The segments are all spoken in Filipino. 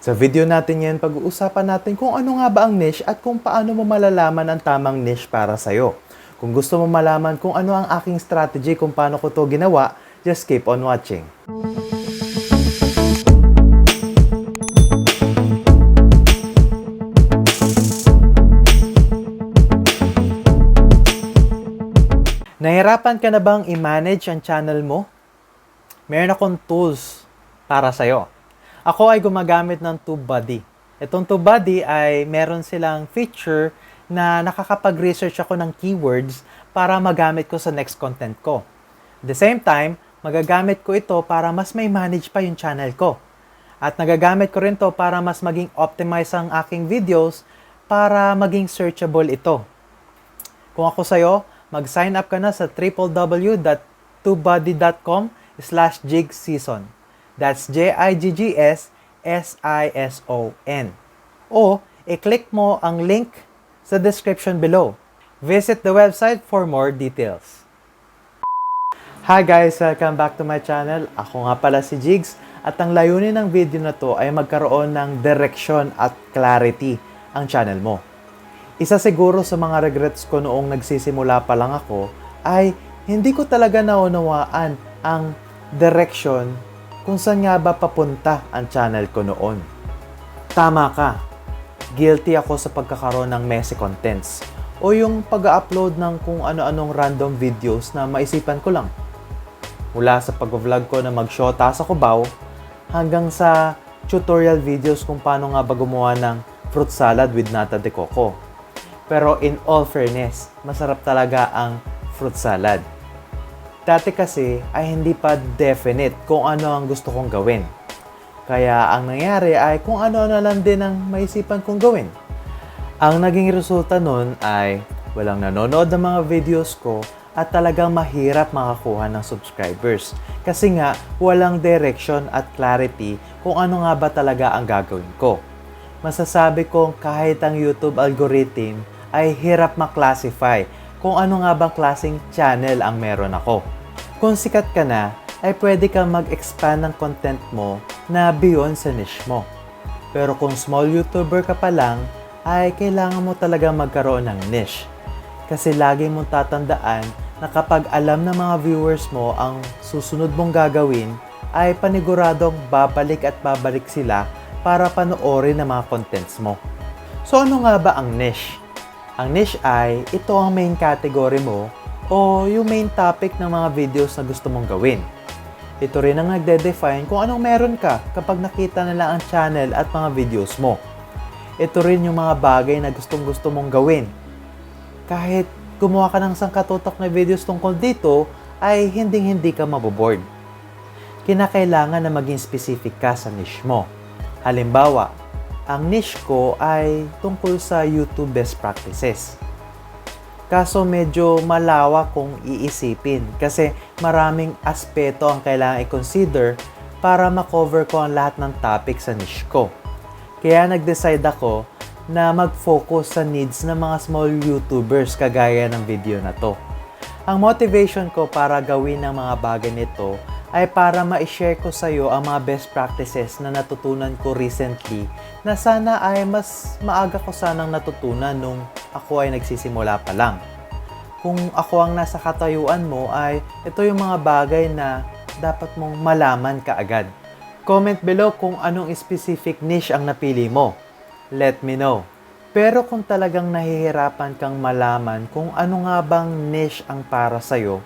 Sa video natin ngayon, pag-uusapan natin kung ano nga ba ang niche at kung paano mo malalaman ang tamang niche para sa'yo. Kung gusto mo malaman kung ano ang aking strategy kung paano ko to ginawa, just keep on watching. Nahirapan ka na bang i-manage ang channel mo? Meron akong tools para sa'yo. Ako ay gumagamit ng TubeBuddy. Itong TubeBuddy ay meron silang feature na nakakapag-research ako ng keywords para magamit ko sa next content ko. At the same time, magagamit ko ito para mas may manage pa yung channel ko. At nagagamit ko rin to para mas maging optimize ang aking videos para maging searchable ito. Kung ako sa'yo, mag-sign up ka na sa www.tubebuddy.com/jigseason. That's JIGGSSISON. O, i-click mo ang link sa description below. Visit the website for more details. Hi guys! Welcome back to my channel. Ako nga pala si Jigs at ang layunin ng video na to ay magkaroon ng direction at clarity ang channel mo. Isa siguro sa mga regrets ko noong nagsisimula pa lang ako ay hindi ko talaga naunawaan ang direction kung saan nga ba papunta ang channel ko noon. Tama ka, guilty ako sa pagkakaroon ng messy contents o yung pag-upload ng kung ano-anong random videos na maisipan ko lang. Mula sa pag-vlog ko na mag-shota sa Cubao hanggang sa tutorial videos kung paano nga ba gumawa ng fruit salad with nata de coco. Pero in all fairness, masarap talaga ang fruit salad. Dati kasi ay hindi pa definite kung ano ang gusto kong gawin. Kaya ang nangyari ay kung ano-ano lang din ang maisipan kong gawin. Ang naging resulta nun ay walang nanonood ng mga videos ko at talagang mahirap makakuha ng subscribers. Kasi nga walang direction at clarity kung ano nga ba talaga ang gagawin ko. Masasabi kong kahit ang YouTube algorithm ay hirap maklasify kung ano nga bang klaseng channel ang meron ako. Kung sikat ka na, ay pwede kang mag-expand ng content mo na beyond sa niche mo. Pero kung small YouTuber ka pa lang, ay kailangan mo talaga magkaroon ng niche. Kasi lagi mong tatandaan na kapag alam ng mga viewers mo ang susunod mong gagawin, ay paniguradong babalik at babalik sila para panoorin ang mga contents mo. So ano nga ba ang niche? Ang niche ay ito ang main category mo o yung main topic ng mga videos na gusto mong gawin. Ito rin ang nagde-define kung anong meron ka kapag nakita nila ang channel at mga videos mo. Ito rin yung mga bagay na gustong-gusto mong gawin. Kahit gumawa ka ng sangkatutak na videos tungkol dito, ay hindi ka maboboard. Kinakailangan na maging specific ka sa niche mo. Halimbawa, ang niche ko ay tungkol sa YouTube best practices. Kaso medyo malawak kung iisipin kasi maraming aspeto ang kailangan i-consider para makover ko ang lahat ng topic sa niche ko. Kaya nag-decide ako na mag-focus sa needs ng mga small YouTubers kagaya ng video na to. Ang motivation ko para gawin ang mga bagay nito ay para ma-share ko sa iyo ang mga best practices na natutunan ko recently na sana ay mas maaga ko sanang natutunan nung ako ay nagsisimula pa lang. Kung ako ang nasa katayuan mo ay ito yung mga bagay na dapat mong malaman kaagad. Comment below kung anong specific niche ang napili mo. Let me know. Pero kung talagang nahihirapan kang malaman kung ano nga bang niche ang para sa'yo,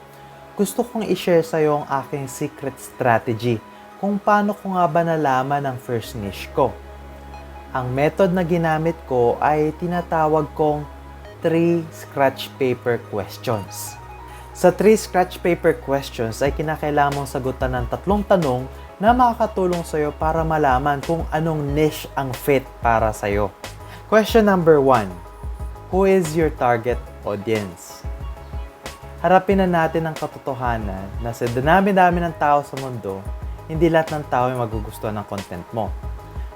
gusto kong i-share sa'yo ang aking secret strategy kung paano ko nga ba nalaman ang first niche ko. Ang method na ginamit ko ay tinatawag kong 3 scratch paper questions. Sa 3 scratch paper questions ay kinakailangan mong sagutan ng 3 tanong na makakatulong sa'yo para malaman kung anong niche ang fit para sa'yo. Question number 1. Who is your target audience? Harapin na natin ang katotohanan na sa dami-dami ng tao sa mundo, hindi lahat ng tao ay magugustuhan ng content mo.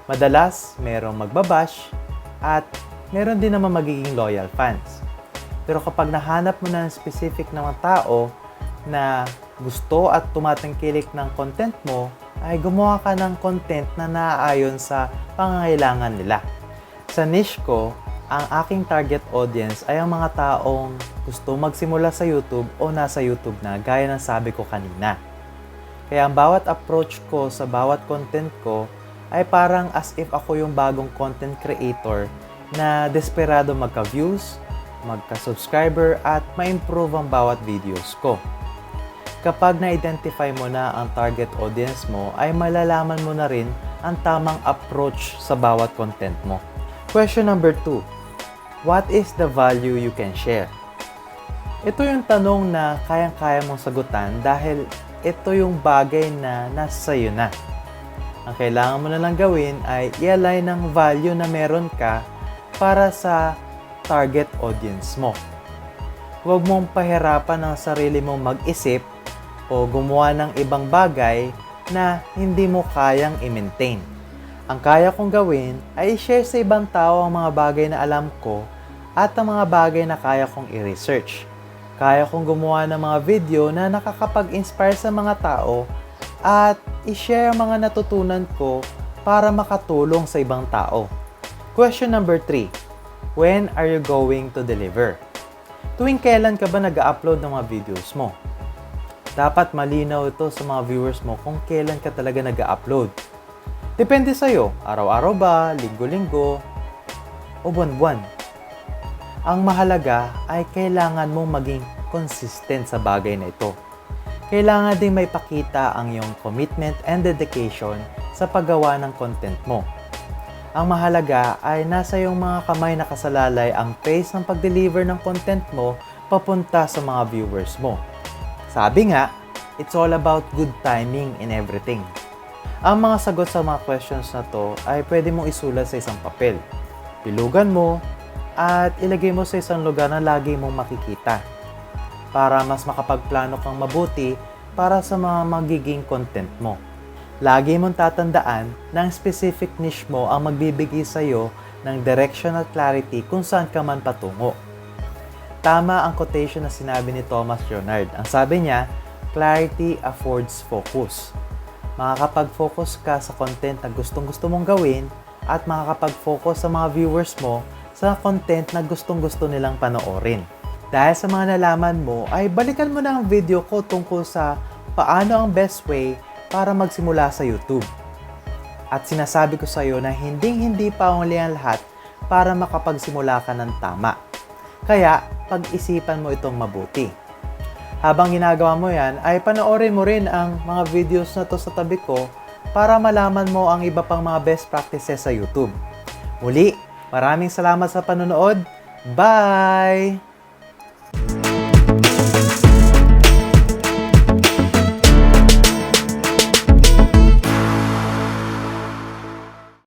Madalas, merong magbabash at meron din naman magiging loyal fans. Pero kapag nahanap mo na ng specific na mga tao na gusto at tumatangkilik ng content mo, ay gumawa ka ng content na naaayon sa pangangailangan nila. Sa niche ko, ang aking target audience ay ang mga taong gusto magsimula sa YouTube o nasa YouTube na, gaya ng sabi ko kanina. Kaya ang bawat approach ko sa bawat content ko ay parang as if ako yung bagong content creator na desperado magka-views, magka-subscriber at ma-improve ang bawat videos ko. Kapag na-identify mo na ang target audience mo, ay malalaman mo na rin ang tamang approach sa bawat content mo. Question number 2. What is the value you can share? Ito yung tanong na kayang-kaya mong sagutan dahil ito yung bagay na nasa sayo na. Ang kailangan mo na lang gawin ay i-align ng value na meron ka para sa target audience mo. Huwag mong pahirapan ang sarili mong mag-isip o gumawa ng ibang bagay na hindi mo kayang i-maintain. Ang kaya kong gawin ay i-share sa ibang tao ang mga bagay na alam ko at ang mga bagay na kaya kong i-research. Kaya kong gumawa ng mga video na nakakapag-inspire sa mga tao at i-share ang mga natutunan ko para makatulong sa ibang tao. Question number 3. When are you going to deliver? Tuwing kailan ka ba nag-upload ng mga videos mo? Dapat malinaw ito sa mga viewers mo kung kailan ka talaga nag-upload. Depende sa'yo, araw-araw ba, linggo-linggo, o buwan-buwan. Ang mahalaga ay kailangan mong maging consistent sa bagay na ito. Kailangan din may pakita ang iyong commitment and dedication sa paggawa ng content mo. Ang mahalaga ay nasa iyong mga kamay nakasalalay ang pace ng pag-deliver ng content mo papunta sa mga viewers mo. Sabi nga, it's all about good timing in everything. Ang mga sagot sa mga questions na to ay pwede mong isulat sa isang papel. Bilugan mo at ilagay mo sa isang lugar na lagi mong makikita para mas makapagplano kang mabuti para sa mga magiging content mo. Lagi mong tatandaan na ang specific niche mo ang magbibigay sa iyo ng direction at clarity kung saan ka man patungo. Tama ang quotation na sinabi ni Thomas Leonard. Ang sabi niya, clarity affords focus. Makakapag-focus ka sa content na gustong-gusto mong gawin at makakapag-focus sa mga viewers mo sa content na gustong-gusto nilang panoorin. Dahil sa mga nalaman mo, ay balikan mo na ang video ko tungkol sa paano ang best way para magsimula sa YouTube. At sinasabi ko sa iyo na hindi pa uli ang lahat para makapagsimula ka ng tama. Kaya, pag-isipan mo itong mabuti. Habang ginagawa mo yan, ay panoorin mo rin ang mga videos na to sa tabi ko para malaman mo ang iba pang mga best practices sa YouTube. Muli, maraming salamat sa panonood. Bye!